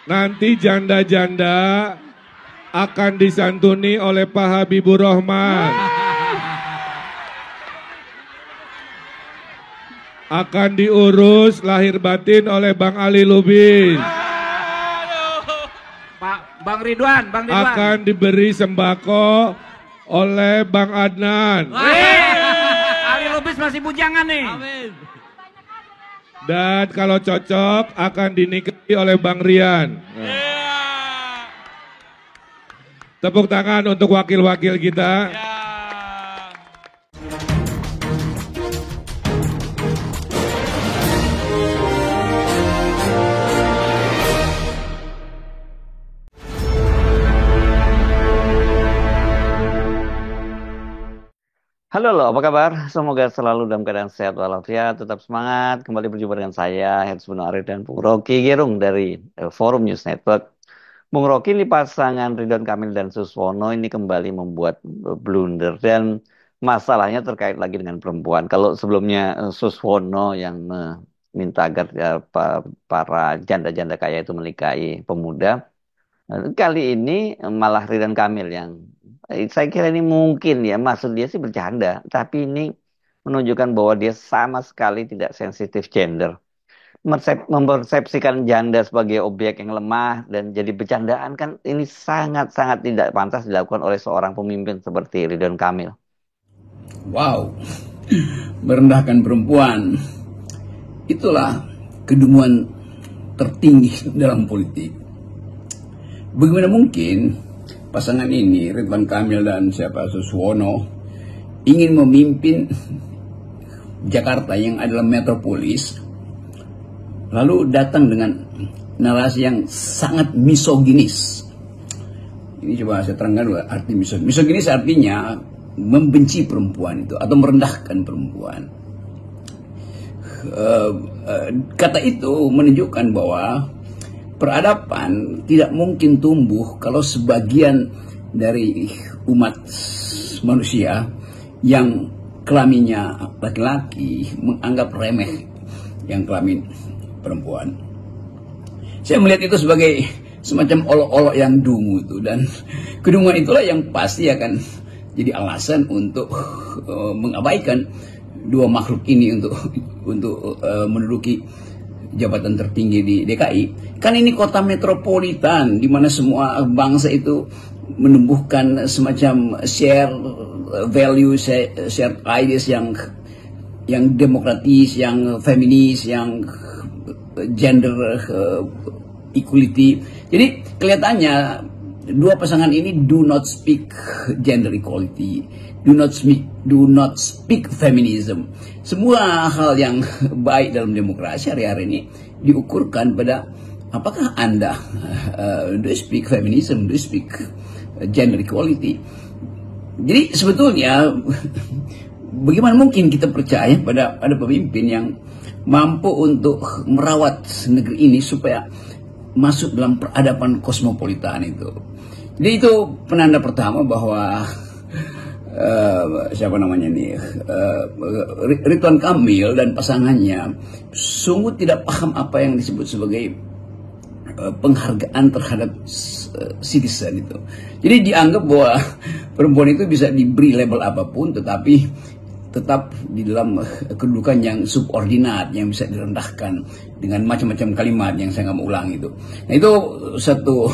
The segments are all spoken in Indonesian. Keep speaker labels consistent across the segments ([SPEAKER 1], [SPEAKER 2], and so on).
[SPEAKER 1] Nanti janda-janda akan disantuni oleh Pak Habibur Rahman. Akan diurus lahir batin oleh Bang Ali Lubis.
[SPEAKER 2] Bang Ridwan.
[SPEAKER 1] Akan diberi sembako oleh Bang Adnan.
[SPEAKER 2] Ali Lubis masih bujangan nih.
[SPEAKER 3] Amin.
[SPEAKER 1] Dan kalau cocok akan dinikahi oleh Bang Rian. Tepuk tangan untuk wakil-wakil kita.
[SPEAKER 4] Halo, apa kabar? Semoga selalu dalam keadaan sehat walafiat, tetap semangat. Kembali berjumpa dengan saya, Herz Arif dan Bung Rocky Gerung dari Forum News Network. Bung Rocky ini pasangan Ridwan Kamil dan Suswono ini kembali membuat blunder dan masalahnya terkait lagi dengan perempuan. Kalau sebelumnya Suswono yang meminta agar para janda-janda kaya itu menikahi pemuda, kali ini malah Ridwan Kamil yang saya kira ini mungkin ya, maksud dia sih bercanda, tapi ini menunjukkan bahwa dia sama sekali tidak sensitif gender. Mempersepsikan janda sebagai objek yang lemah dan jadi bercandaan kan ini sangat-sangat tidak pantas dilakukan oleh seorang pemimpin seperti Ridwan Kamil.
[SPEAKER 5] Wow, merendahkan perempuan. Itulah kedunguan tertinggi dalam politik. Bagaimana mungkin pasangan ini, Ridwan Kamil dan Suswono, ingin memimpin Jakarta yang adalah metropolis, lalu datang dengan narasi yang sangat misoginis. Ini coba saya terangkan dulu arti misoginis. Misoginis artinya membenci perempuan itu atau merendahkan perempuan. Kata itu menunjukkan bahwa peradaban tidak mungkin tumbuh kalau sebagian dari umat manusia yang kelaminnya laki-laki menganggap remeh yang kelamin perempuan. Saya melihat itu sebagai semacam olok-olok yang dungu itu, dan kedunguan itulah yang pasti akan jadi alasan untuk mengabaikan dua makhluk ini untuk menduduki jabatan tertinggi di DKI. Kan ini kota metropolitan di mana semua bangsa itu menumbuhkan semacam share value, share ideas yang demokratis, yang feminis, yang gender equality. Jadi kelihatannya dua pasangan ini do not speak gender equality, do not speak feminism. Semua hal yang baik dalam demokrasi hari-hari ini diukurkan pada apakah Anda do you speak feminism, do you speak gender equality. Jadi sebetulnya bagaimana mungkin kita percaya pada pemimpin yang mampu untuk merawat negeri ini supaya masuk dalam peradaban kosmopolitan itu. Jadi itu penanda pertama bahwa siapa namanya nih, Ridwan Kamil dan pasangannya sungguh tidak paham apa yang disebut sebagai penghargaan terhadap citizen itu. Jadi dianggap bahwa perempuan itu bisa diberi label apapun, tetapi tetap di dalam kedudukan yang subordinat, yang bisa direndahkan dengan macam-macam kalimat yang saya nggak mau ulang itu. Nah itu satu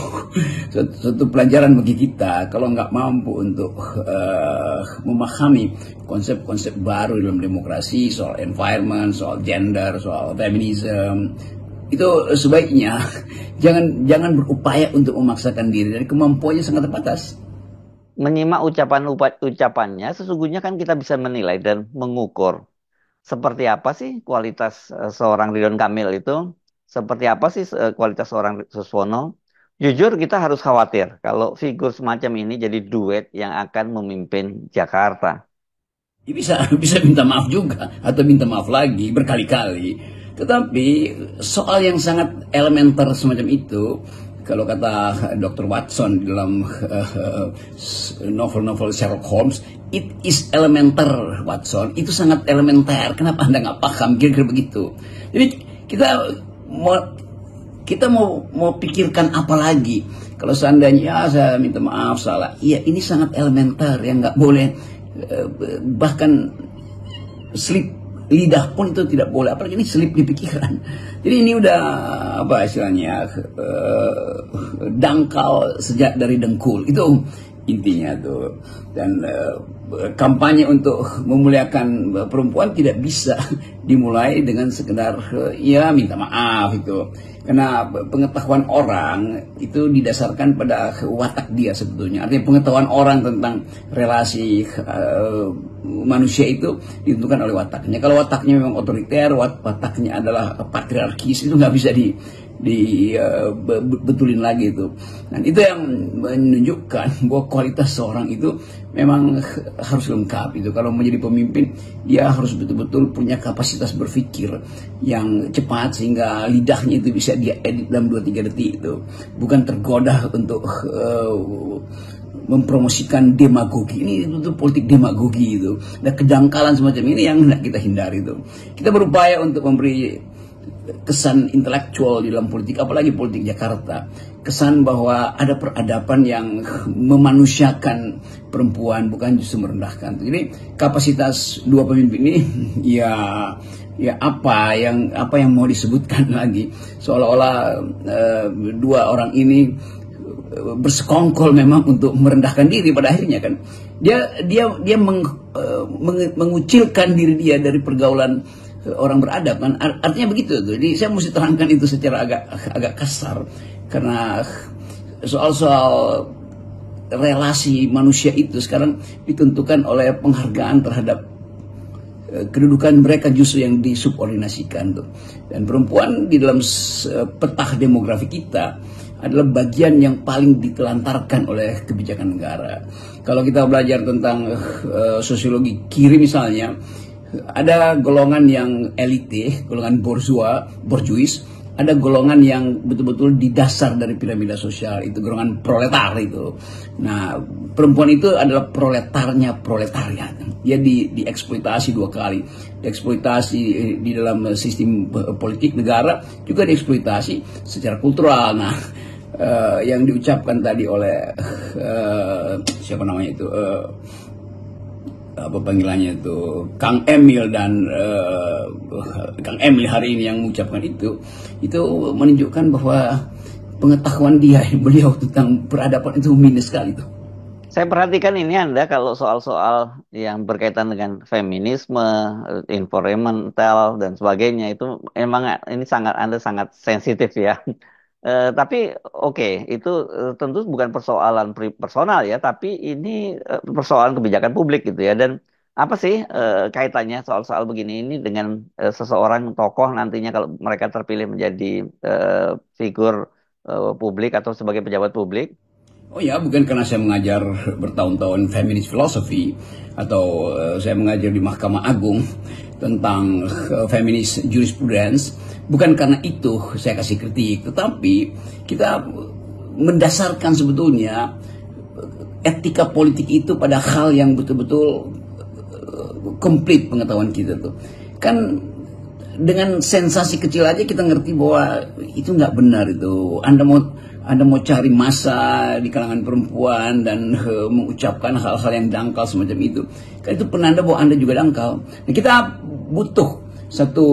[SPEAKER 5] pelajaran bagi kita kalau nggak mampu untuk memahami konsep-konsep baru dalam demokrasi, soal environment, soal gender, soal feminism. Itu sebaiknya jangan berupaya untuk memaksakan diri, dari kemampuannya sangat terbatas.
[SPEAKER 4] Menyimak ucapannya, sesungguhnya kan kita bisa menilai dan mengukur seperti apa sih kualitas seorang Ridwan Kamil itu, seperti apa sih kualitas seorang Suswono. Jujur kita harus khawatir kalau figur semacam ini jadi duet yang akan memimpin Jakarta.
[SPEAKER 5] Bisa minta maaf juga atau minta maaf lagi berkali-kali. Tetapi soal yang sangat elementer semacam itu, kalau kata Dr. Watson dalam novel-novel Sherlock Holmes, it is elementer, Watson. Itu sangat elementer. Kenapa Anda nggak paham? Kira-kira begitu. Jadi kita mau pikirkan apa lagi? Kalau seandainya saya minta maaf salah, iya ini sangat elementer yang nggak boleh, bahkan slip lidah pun itu tidak boleh, apalagi ini selip di pikiran. Jadi ini udah apa istilahnya, dangkal sejak dari dengkul, itu intinya tuh. Dan kampanye untuk memuliakan perempuan tidak bisa dimulai dengan sekedar ya minta maaf itu, karena pengetahuan orang itu didasarkan pada watak dia sebetulnya. Artinya pengetahuan orang tentang relasi manusia itu ditentukan oleh wataknya. Kalau wataknya memang otoriter, wataknya adalah patriarkis, itu nggak bisa betulin lagi itu. Dan itu yang menunjukkan bahwa kualitas seorang itu memang harus lengkap itu. Kalau menjadi pemimpin, dia harus betul-betul punya kapasitas berpikir yang cepat sehingga lidahnya itu bisa dia edit dalam 2-3 detik itu. Bukan tergoda untuk mempromosikan demagogi. Ini itu politik demagogi itu. Dan kedangkalan semacam ini yang hendak kita hindari itu. Kita berupaya untuk memberi kesan intelektual di dalam politik, apalagi politik Jakarta, kesan bahwa ada peradaban yang memanusiakan perempuan, bukan justru merendahkan. Jadi kapasitas dua pemimpin ini ya apa yang mau disebutkan lagi, seolah-olah dua orang ini bersekongkol memang untuk merendahkan diri. Pada akhirnya kan dia mengucilkan diri dia dari pergaulan orang beradab kan, artinya begitu tuh. Jadi saya mesti terangkan itu secara agak kasar, karena soal relasi manusia itu sekarang ditentukan oleh penghargaan terhadap kedudukan mereka justru yang disubordinasikan tuh. Dan perempuan di dalam peta demografi kita adalah bagian yang paling ditelantarkan oleh kebijakan negara. Kalau kita belajar tentang sosiologi kiri misalnya, ada golongan yang elite, golongan borjuis, ada golongan yang betul-betul di dasar dari piramida sosial, itu golongan proletar itu. Nah, perempuan itu adalah proletarnya proletariat. Dia dieksploitasi dua kali. Dieksploitasi di dalam sistem politik negara, juga dieksploitasi secara kultural. Nah, yang diucapkan tadi oleh siapa namanya itu, apa panggilannya itu, Kang Emil dan Kang Emil hari ini yang mengucapkan itu menunjukkan bahwa pengetahuan beliau tentang peradaban itu minus sekali tuh.
[SPEAKER 4] Saya perhatikan ini Anda kalau soal-soal yang berkaitan dengan feminisme, environmental dan sebagainya, itu emang ini Anda sangat sensitif ya. Tapi oke, itu tentu bukan persoalan personal ya, tapi ini persoalan kebijakan publik gitu ya. Dan apa sih kaitannya soal-soal begini ini dengan seseorang tokoh nantinya kalau mereka terpilih menjadi figur publik atau sebagai pejabat publik?
[SPEAKER 5] Oh ya, bukan karena saya mengajar bertahun-tahun feminist philosophy atau saya mengajar di Mahkamah Agung tentang feminist jurisprudence. Bukan karena itu saya kasih kritik, tetapi kita mendasarkan sebetulnya etika politik itu pada hal yang betul-betul komplit pengetahuan kita tuh. Kan dengan sensasi kecil aja kita ngerti bahwa itu nggak benar itu. Anda mau cari massa di kalangan perempuan dan mengucapkan hal-hal yang dangkal semacam itu. Kan itu penanda bahwa Anda juga dangkal. Nah, kita butuh satu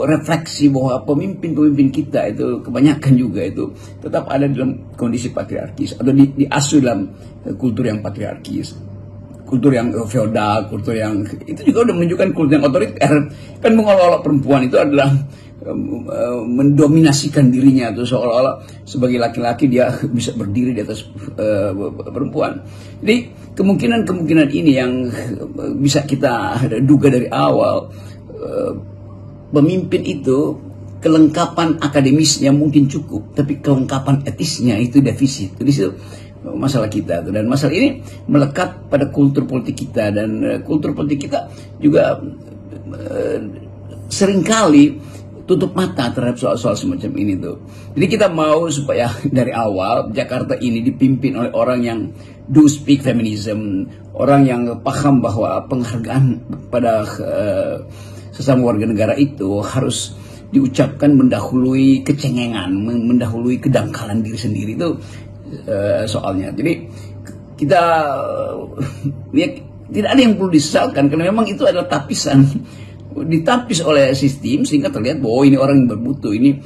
[SPEAKER 5] refleksi bahwa pemimpin-pemimpin kita itu kebanyakan juga itu tetap ada dalam kondisi patriarkis atau diasuh dalam kultur yang patriarkis, kultur yang feodal, kultur yang itu juga udah menunjukkan kultur yang otoriter. Kan mengolok-olok perempuan itu adalah mendominasikan dirinya tuh, seolah-olah sebagai laki-laki dia bisa berdiri di atas perempuan. Jadi kemungkinan ini yang bisa kita duga dari awal. Pemimpin itu kelengkapan akademisnya mungkin cukup, tapi kelengkapan etisnya itu defisit. Jadi itu masalah kita tuh. Dan masalah ini melekat pada kultur politik kita, dan kultur politik kita juga seringkali tutup mata terhadap soal-soal semacam ini tuh. Jadi kita mau supaya dari awal Jakarta ini dipimpin oleh orang yang do speak feminism, orang yang paham bahwa penghargaan pada sesama warga negara itu harus diucapkan mendahului kecengengan, mendahului kedangkalan diri sendiri itu soalnya. Jadi kita ya, tidak ada yang perlu disesalkan karena memang itu adalah tapisan, ditapis oleh sistem sehingga terlihat bahwa ini orang yang bermutu, ini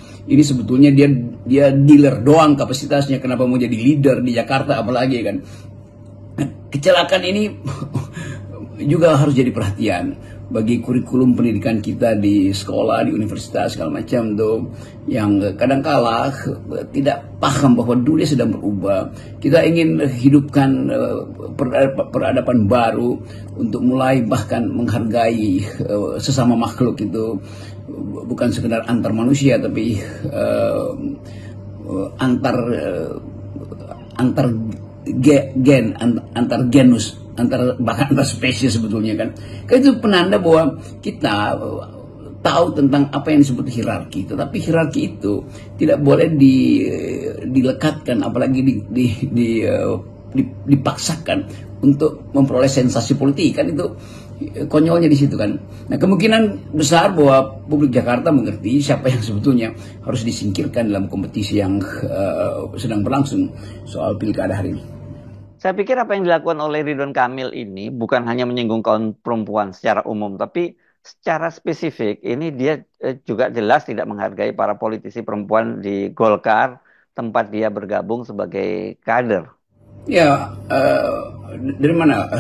[SPEAKER 5] sebetulnya dia dealer doang kapasitasnya, kenapa mau jadi leader di Jakarta apalagi kan. Kecelakaan ini juga harus jadi perhatian bagi kurikulum pendidikan kita di sekolah, di universitas segala macam tuh, yang kadangkala tidak paham bahwa dunia sedang berubah. Kita ingin hidupkan peradaban baru untuk mulai bahkan menghargai sesama makhluk itu, bukan sekedar antar manusia tapi antar genus, bahkan antar spesies sebetulnya kan. Karena itu penanda bahwa kita tahu tentang apa yang disebut hierarki, tetapi hierarki itu tidak boleh dilekatkan, apalagi dipaksakan untuk memperoleh sensasi politik kan. Itu konyolnya di situ kan. Nah, kemungkinan besar bahwa publik Jakarta mengerti siapa yang sebetulnya harus disingkirkan dalam kompetisi yang sedang berlangsung soal pilkada hari ini.
[SPEAKER 4] Saya pikir apa yang dilakukan oleh Ridwan Kamil ini bukan hanya menyinggung kaum perempuan secara umum, tapi secara spesifik ini dia juga jelas tidak menghargai para politisi perempuan di Golkar, tempat dia bergabung sebagai kader.
[SPEAKER 5] Ya, dari mana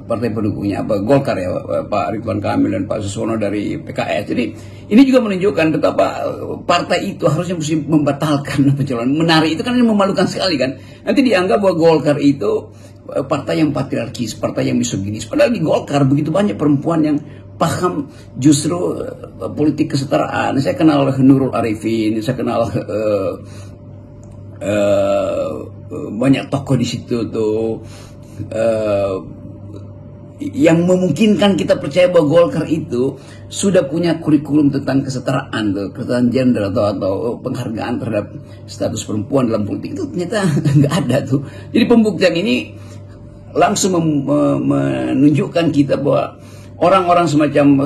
[SPEAKER 5] partai pendukungnya? Apa Golkar ya, Pak Ridwan Kamil dan Pak Suswono dari PKS. Jadi ini juga menunjukkan betapa partai itu harusnya mesti membatalkan pencalonan. Menarik itu kan memalukan sekali kan. Nanti dianggap bahwa Golkar itu partai yang patriarkis, partai yang misoginis. Padahal di Golkar begitu banyak perempuan yang paham justru politik kesetaraan. Saya kenal Nurul Arifin, saya kenal banyak tokoh di situ tuh yang memungkinkan kita percaya bahwa Golkar itu sudah punya kurikulum tentang kesetaraan tuh, kesetaraan gender atau penghargaan terhadap status perempuan dalam politik. Itu ternyata nggak ada tuh. Jadi pembuktian ini langsung menunjukkan kita bahwa orang-orang semacam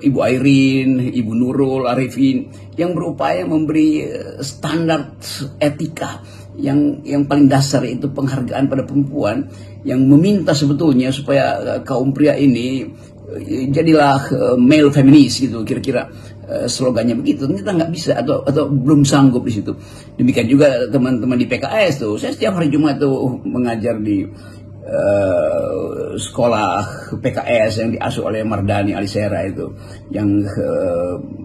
[SPEAKER 5] Ibu Airin, Ibu Nurul Arifin yang berupaya memberi standar etika yang paling dasar, yaitu penghargaan pada perempuan, yang meminta sebetulnya supaya kaum pria ini jadilah male feminis gitu, kira-kira slogannya begitu. Ternyata nggak bisa atau belum sanggup di situ. Demikian juga teman-teman di PKS tuh. Saya setiap hari Jumat tuh mengajar di sekolah PKS yang diasuh oleh Mardani Alisera itu, yang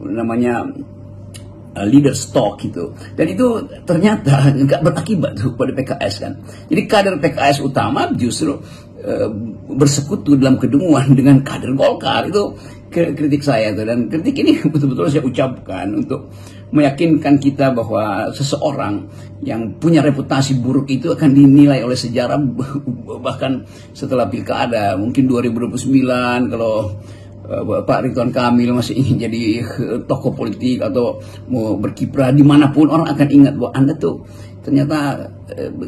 [SPEAKER 5] namanya leaders talk gitu. Dan itu ternyata nggak berakibat tuh pada PKS kan. Jadi kader PKS utama justru bersekutu dalam kedunguan dengan kader Golkar. Itu kritik saya tuh, dan kritik ini betul-betul saya ucapkan untuk meyakinkan kita bahwa seseorang yang punya reputasi buruk itu akan dinilai oleh sejarah bahkan setelah pilkada. Mungkin 2029 kalau Pak Ridwan Kamil masih ingin jadi tokoh politik atau mau berkiprah dimanapun, orang akan ingat bahwa Anda tuh ternyata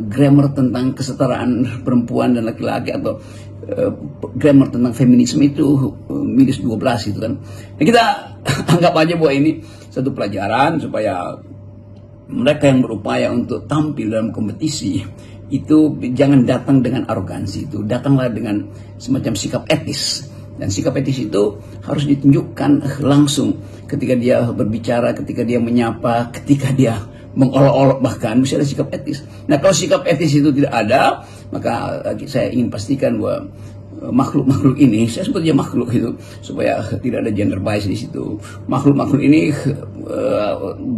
[SPEAKER 5] grammar tentang kesetaraan perempuan dan laki-laki atau grammar tentang feminisme itu minus 12 itu kan. Nah, kita anggap aja bahwa ini satu pelajaran supaya mereka yang berupaya untuk tampil dalam kompetisi itu jangan datang dengan arogansi, itu datanglah dengan semacam sikap etis. Dan sikap etis itu harus ditunjukkan langsung ketika dia berbicara, ketika dia menyapa, ketika dia mengolok-olok, bahkan mesti ada sikap etis. Nah, kalau sikap etis itu tidak ada, maka saya ingin pastikan bahwa makhluk-makhluk ini, saya sebutnya makhluk itu supaya tidak ada gender bias di situ. Makhluk-makhluk ini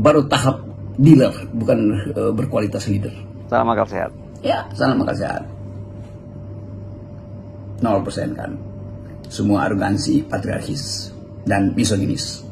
[SPEAKER 5] baru tahap dealer, bukan berkualitas leader.
[SPEAKER 4] Salam akal sehat.
[SPEAKER 5] Ya, salam akal sehat. 0% kan. Semua arogansi, patriarkis, dan misoginis.